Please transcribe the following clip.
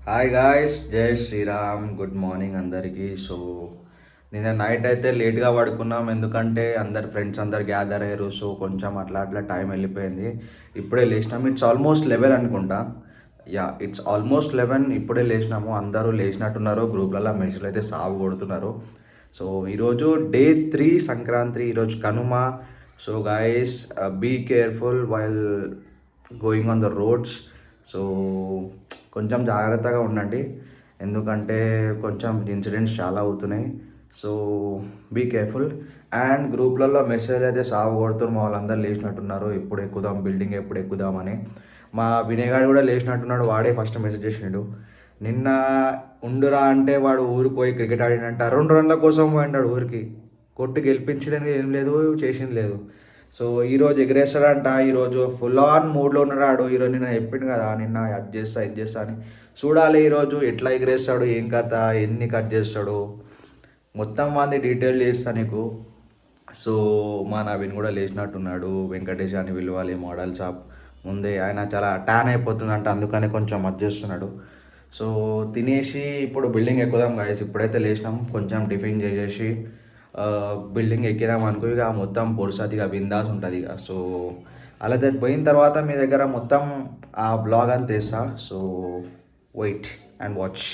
Hi guys, జై Sriram. Good morning అందరికీ. నిన్న నైట్ అయితే లేట్గా పడుకున్నాం, ఎందుకంటే అందరు ఫ్రెండ్స్ అందరు గ్యాదర్ అయ్యారు. సో కొంచెం అట్లా అట్లా టైం వెళ్ళిపోయింది. ఇప్పుడే లేచినాం. ఇట్స్ ఆల్మోస్ట్ 11 అనుకుంటా. It's almost 11. ఇప్పుడే లేచినాము. అందరూ లేచినట్టున్నారు. గ్రూప్లలో మెసేజ్ అయితే సాగు కొడుతున్నారు. సో ఈరోజు డే 3 సంక్రాంతి, ఈరోజు Kanuma. So guys, be careful while going on the roads. So కొంచెం జాగ్రత్తగా ఉండండి, ఎందుకంటే కొంచెం ఇన్సిడెంట్స్ చాలా అవుతున్నాయి. So be careful. అండ్ గ్రూప్లలో మెసేజ్ అయితే సాగు కొడుతున్నారు. మా వాళ్ళందరూ లేచినట్టున్నారు, ఎప్పుడు ఎక్కుదాం బిల్డింగ్, ఎప్పుడు ఎక్కుదామని. మా వినయగాడు కూడా లేచినట్టున్నాడు. వాడే ఫస్ట్ మెసేజ్ చేసిండు. నిన్న ఉండురా అంటే వాడు ఊరికి పోయి క్రికెట్ ఆడినంట. 2 రన్ల కోసం పోయినాడు ఊరికి. కొట్టి గెలిపించడానికి ఏం లేదు, చేసింది లేదు. సో ఈరోజు ఎగిరేస్తాడంట. ఈరోజు ఫుల్ ఆన్ మూడ్లో ఉన్నాడు. ఈరోజు నిన్న చెప్పిండు కదా, నిన్న అది చేస్తా ఇది చేస్తా అని. చూడాలి ఈరోజు ఎట్లా ఎగిరేస్తాడు, ఏం కథ, ఎన్ని కట్ చేస్తాడు, మొత్తం మంది డీటెయిల్ చేస్తా నీకు. సో మా నవీన్ కూడా లేచినట్టున్నాడు. వెంకటేష్ అని పిలవాలి, మోడల్ షాప్ ముందే. ఆయన చాలా ట్యాన్ అయిపోతుందంట, అందుకని కొంచెం అది చేస్తున్నాడు. సో తినేసి ఇప్పుడు బిల్డింగ్ ఎక్కుదాం గాయస్. ఇప్పుడైతే లేచినాం, కొంచెం టిఫిన్ చేసేసి బిల్డింగ్ ఎక్కినాం అనుకో, ఇక మొత్తం పొడిసది, ఇక బిందాస్ ఉంటుంది ఇక. సో అలా దాన్ని పోయిన తర్వాత మీ దగ్గర మొత్తం ఆ బ్లాగ్ అంతా వేస్తా. So wait and watch.